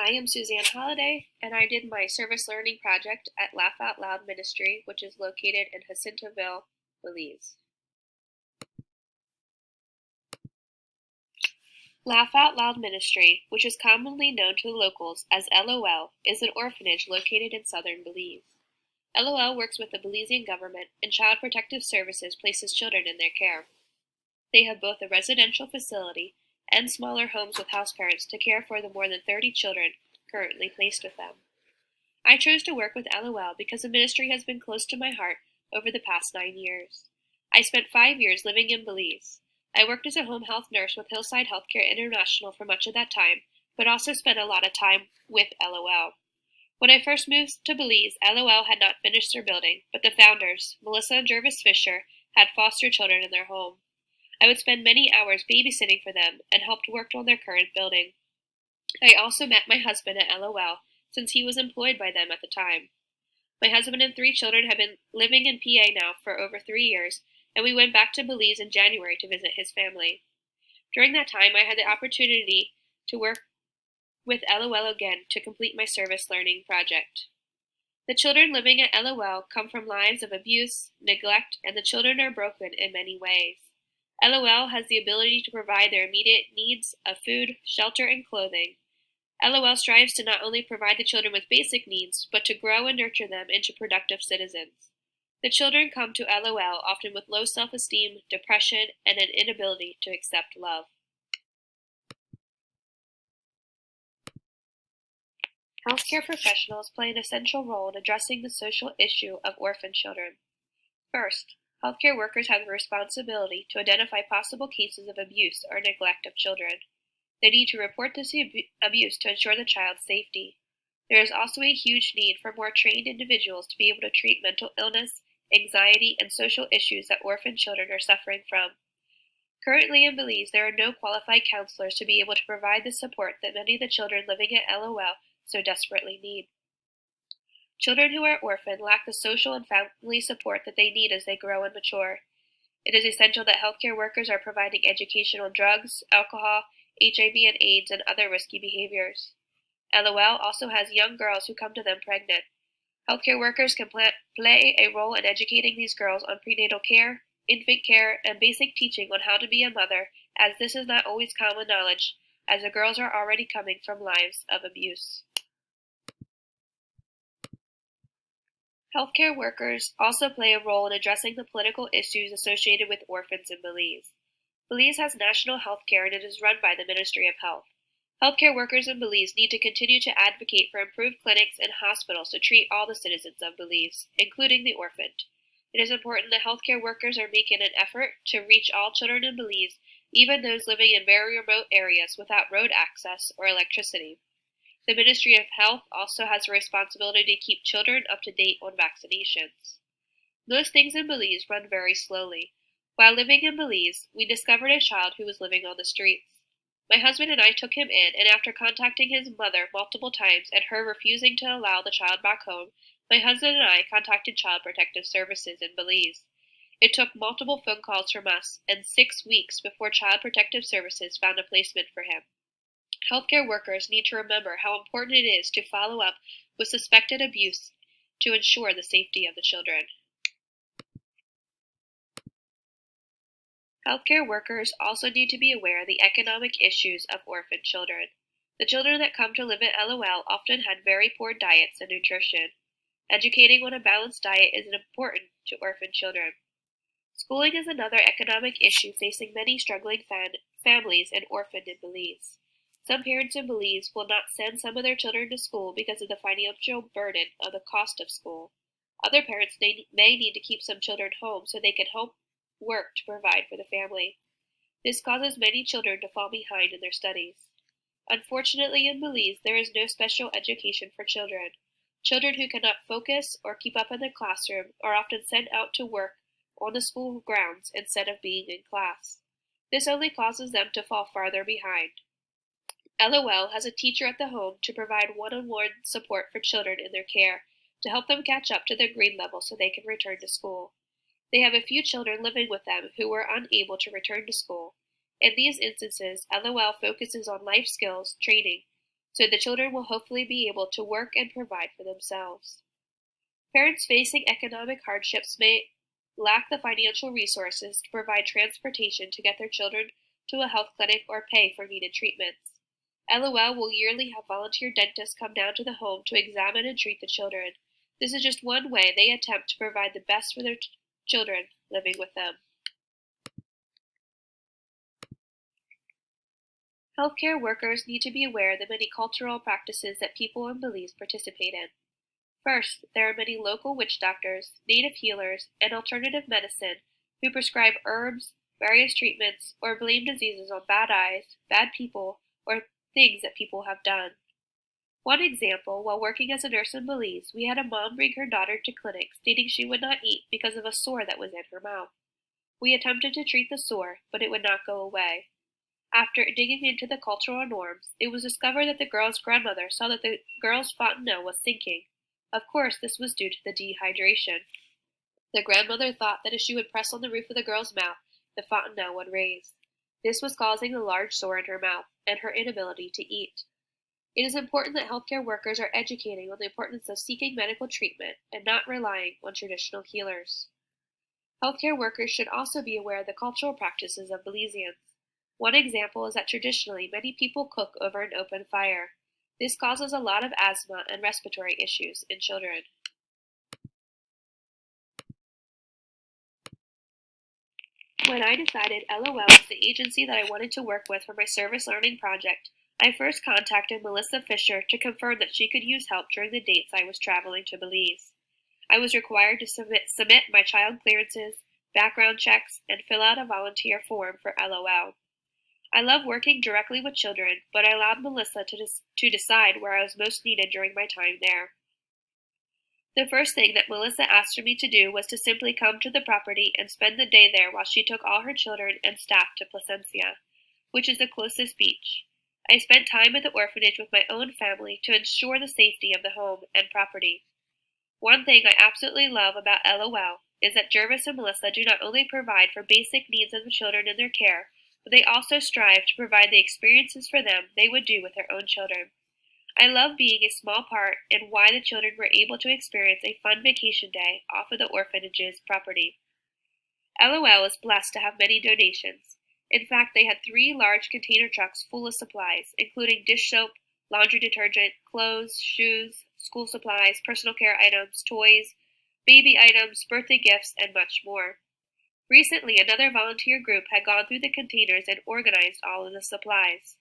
I am Suzanne Holliday, and I did my service learning project at Laugh Out Loud Ministry, which is located in Jacintoville, Belize. Laugh Out Loud Ministry, which is commonly known to the locals as LOL, is an orphanage located in southern Belize. LOL works with the Belizean government, and Child Protective Services places children in their care. They have both a residential facility and smaller homes with house parents to care for the more than 30 children currently placed with them. I chose to work with LOL because the ministry has been close to my heart over the past 9 years. I spent 5 years living in Belize. I worked as a home health nurse with Hillside Healthcare International for much of that time, but also spent a lot of time with LOL. When I first moved to Belize, LOL had not finished their building, but the founders, Melissa and Jervis Fisher, had foster children in their home. I would spend many hours babysitting for them and helped work on their current building. I also met my husband at LOL, since he was employed by them at the time. My husband and 3 children have been living in PA now for over 3 years, and we went back to Belize in January to visit his family. During that time, I had the opportunity to work with LOL again to complete my service learning project. The children living at LOL come from lives of abuse, neglect, and the children are broken in many ways. LOL has the ability to provide their immediate needs of food, shelter, and clothing. LOL strives to not only provide the children with basic needs, but to grow and nurture them into productive citizens. The children come to LOL often with low self-esteem, depression, and an inability to accept love. Healthcare professionals play an essential role in addressing the social issue of orphan children. First, healthcare workers have the responsibility to identify possible cases of abuse or neglect of children. They need to report this abuse to ensure the child's safety. There is also a huge need for more trained individuals to be able to treat mental illness, anxiety, and social issues that orphan children are suffering from. Currently in Belize, there are no qualified counselors to be able to provide the support that many of the children living at LOL so desperately need. Children who are orphaned lack the social and family support that they need as they grow and mature. It is essential that healthcare workers are providing education on drugs, alcohol, HIV and AIDS, and other risky behaviors. LOL also has young girls who come to them pregnant. Healthcare workers can play a role in educating these girls on prenatal care, infant care, and basic teaching on how to be a mother, as this is not always common knowledge, as the girls are already coming from lives of abuse. Healthcare workers also play a role in addressing the political issues associated with orphans in Belize. Belize has national health care and it is run by the Ministry of Health. Healthcare workers in Belize need to continue to advocate for improved clinics and hospitals to treat all the citizens of Belize, including the orphaned. It is important that healthcare workers are making an effort to reach all children in Belize, even those living in very remote areas without road access or electricity. The Ministry of Health also has a responsibility to keep children up to date on vaccinations. Most things in Belize run very slowly. While living in Belize, we discovered a child who was living on the streets. My husband and I took him in, and after contacting his mother multiple times and her refusing to allow the child back home, my husband and I contacted Child Protective Services in Belize. It took multiple phone calls from us and 6 weeks before Child Protective Services found a placement for him. Healthcare workers need to remember how important it is to follow up with suspected abuse to ensure the safety of the children. Healthcare workers also need to be aware of the economic issues of orphan children. The children that come to live at LOL often had very poor diets and nutrition. Educating on a balanced diet is important to orphan children. Schooling is another economic issue facing many struggling families and orphaned in Belize. Some parents in Belize will not send some of their children to school because of the financial burden of the cost of school. Other parents may need to keep some children home so they can help work to provide for the family. This causes many children to fall behind in their studies. Unfortunately, in Belize, there is no special education for children. Children who cannot focus or keep up in the classroom are often sent out to work on the school grounds instead of being in class. This only causes them to fall farther behind. LOL has a teacher at the home to provide one-on-one support for children in their care to help them catch up to their grade level so they can return to school. They have a few children living with them who were unable to return to school. In these instances, LOL focuses on life skills training so the children will hopefully be able to work and provide for themselves. Parents facing economic hardships may lack the financial resources to provide transportation to get their children to a health clinic or pay for needed treatments. LOL will yearly have volunteer dentists come down to the home to examine and treat the children. This is just one way they attempt to provide the best for their children living with them. Healthcare workers need to be aware of the many cultural practices that people and beliefs participate in. First, there are many local witch doctors, native healers, and alternative medicine who prescribe herbs, various treatments, or blame diseases on bad eyes, bad people, or things that people have done. One example, while working as a nurse in Belize, we had a mom bring her daughter to clinic stating she would not eat because of a sore that was in her mouth. We attempted to treat the sore, but it would not go away. After digging into the cultural norms, it was discovered that the girl's grandmother saw that the girl's fontanelle was sinking. Of course, this was due to the dehydration. The grandmother thought that if she would press on the roof of the girl's mouth, the fontanelle would raise. This was causing a large sore in her mouth and her inability to eat. It is important that healthcare workers are educating on the importance of seeking medical treatment and not relying on traditional healers. Healthcare workers should also be aware of the cultural practices of Belizeans. One example is that traditionally many people cook over an open fire. This causes a lot of asthma and respiratory issues in children. When I decided LOL was the agency that I wanted to work with for my service learning project, I first contacted Melissa Fisher to confirm that she could use help during the dates I was traveling to Belize. I was required to submit my child clearances, background checks, and fill out a volunteer form for LOL. I love working directly with children, but I allowed Melissa to decide where I was most needed during my time there. The first thing that Melissa asked for me to do was to simply come to the property and spend the day there while she took all her children and staff to Placencia, which is the closest beach. I spent time at the orphanage with my own family to ensure the safety of the home and property. One thing I absolutely love about LOL is that Jervis and Melissa do not only provide for basic needs of the children in their care, but they also strive to provide the experiences for them they would do with their own children. I love being a small part in why the children were able to experience a fun vacation day off of the orphanage's property. LOL is blessed to have many donations. In fact, they had 3 large container trucks full of supplies, including dish soap, laundry detergent, clothes, shoes, school supplies, personal care items, toys, baby items, birthday gifts, and much more. Recently, another volunteer group had gone through the containers and organized all of the supplies.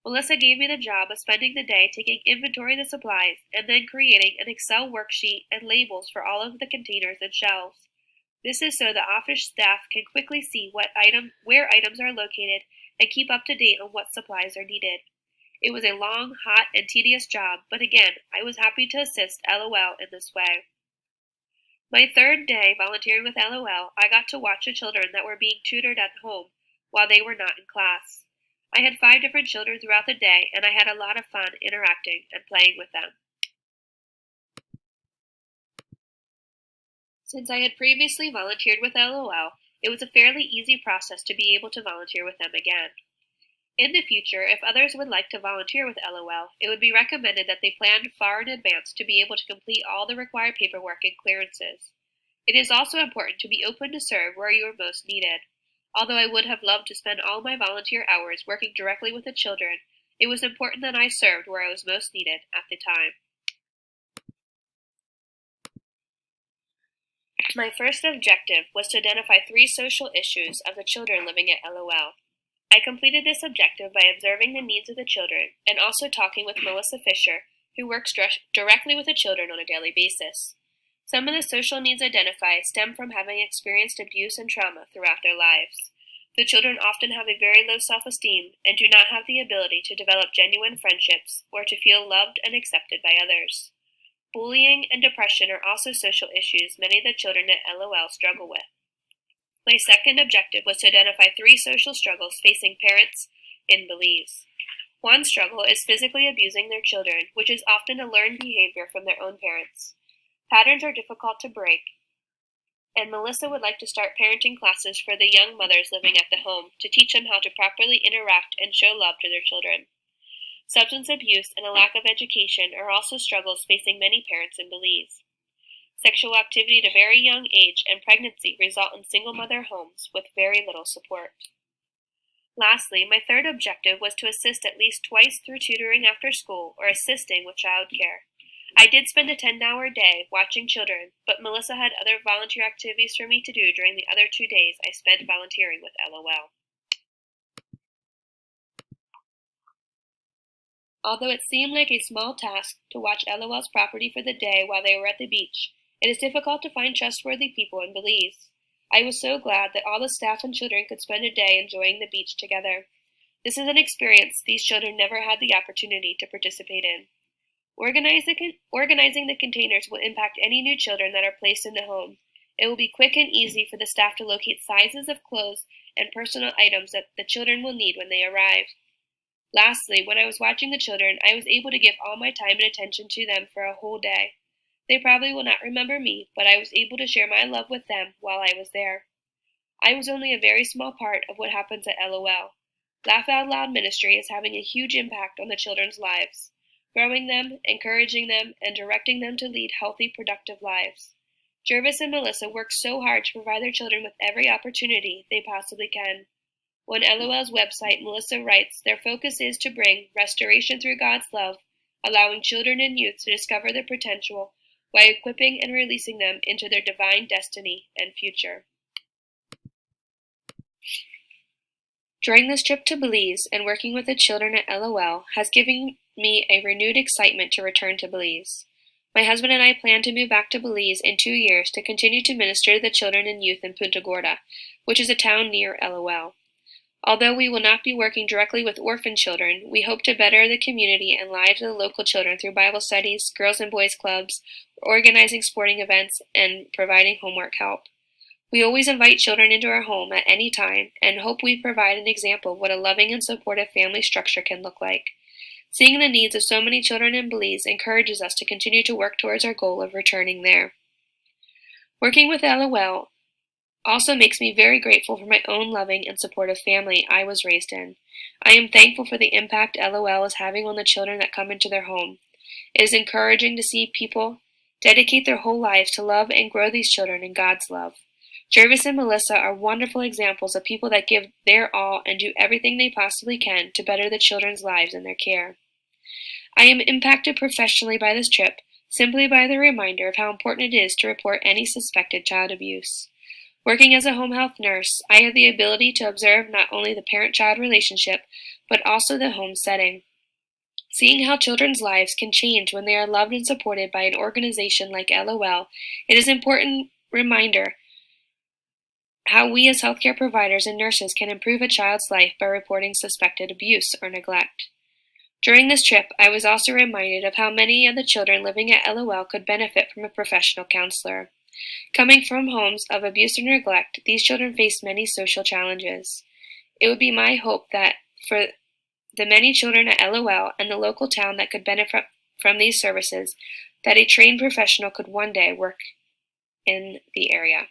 Melissa gave me the job of spending the day taking inventory of the supplies and then creating an Excel worksheet and labels for all of the containers and shelves. This is so the office staff can quickly see where items are located and keep up to date on what supplies are needed. It was a long, hot, and tedious job, but again, I was happy to assist LOL in this way. My third day volunteering with LOL, I got to watch the children that were being tutored at home while they were not in class. I had 5 different children throughout the day, and I had a lot of fun interacting and playing with them. Since I had previously volunteered with LOL, it was a fairly easy process to be able to volunteer with them again. In the future, if others would like to volunteer with LOL, it would be recommended that they plan far in advance to be able to complete all the required paperwork and clearances. It is also important to be open to serve where you are most needed. Although I would have loved to spend all my volunteer hours working directly with the children, it was important that I served where I was most needed at the time. My first objective was to identify 3 social issues of the children living at LOL. I completed this objective by observing the needs of the children and also talking with Melissa Fisher, who works directly with the children on a daily basis. Some of the social needs identified stem from having experienced abuse and trauma throughout their lives. The children often have a very low self-esteem and do not have the ability to develop genuine friendships or to feel loved and accepted by others. Bullying and depression are also social issues many of the children at LOL struggle with. My second objective was to identify 3 social struggles facing parents in Belize. One struggle is physically abusing their children, which is often a learned behavior from their own parents. Patterns are difficult to break, and Melissa would like to start parenting classes for the young mothers living at the home to teach them how to properly interact and show love to their children. Substance abuse and a lack of education are also struggles facing many parents in Belize. Sexual activity at a very young age and pregnancy result in single mother homes with very little support. Lastly, my third objective was to assist at least twice through tutoring after school or assisting with childcare. I did spend a 10-hour day watching children, but Melissa had other volunteer activities for me to do during the other 2 days I spent volunteering with LOL. Although it seemed like a small task to watch LOL's property for the day while they were at the beach, it is difficult to find trustworthy people in Belize. I was so glad that all the staff and children could spend a day enjoying the beach together. This is an experience these children never had the opportunity to participate in. Organizing the containers will impact any new children that are placed in the home. It will be quick and easy for the staff to locate sizes of clothes and personal items that the children will need when they arrive. Lastly, when I was watching the children, I was able to give all my time and attention to them for a whole day. They probably will not remember me, but I was able to share my love with them while I was there. I was only a very small part of what happens at LOL. Laugh Out Loud Ministry is having a huge impact on the children's lives, growing them, encouraging them, and directing them to lead healthy, productive lives. Jervis and Melissa work so hard to provide their children with every opportunity they possibly can. On LOL's website, Melissa writes, their focus is to bring restoration through God's love, allowing children and youth to discover their potential while equipping and releasing them into their divine destiny and future. During this trip to Belize and working with the children at LOL has given me a renewed excitement to return to Belize. My husband and I plan to move back to Belize in 2 years to continue to minister to the children and youth in Punta Gorda, which is a town near LOL. Although we will not be working directly with orphan children, we hope to better the community and lives of the local children through Bible studies, girls and boys clubs, organizing sporting events, and providing homework help. We always invite children into our home at any time and hope we provide an example of what a loving and supportive family structure can look like. Seeing the needs of so many children in Belize encourages us to continue to work towards our goal of returning there. Working with LOL also makes me very grateful for my own loving and supportive family I was raised in. I am thankful for the impact LOL is having on the children that come into their home. It is encouraging to see people dedicate their whole lives to love and grow these children in God's love. Jervis and Melissa are wonderful examples of people that give their all and do everything they possibly can to better the children's lives in their care. I am impacted professionally by this trip simply by the reminder of how important it is to report any suspected child abuse. Working as a home health nurse, I have the ability to observe not only the parent-child relationship, but also the home setting. Seeing how children's lives can change when they are loved and supported by an organization like LOL, it is an important reminder how we as healthcare providers and nurses can improve a child's life by reporting suspected abuse or neglect. During this trip, I was also reminded of how many of the children living at LOL could benefit from a professional counselor. Coming from homes of abuse or neglect, these children face many social challenges. It would be my hope that for the many children at LOL and the local town that could benefit from these services, that a trained professional could one day work in the area.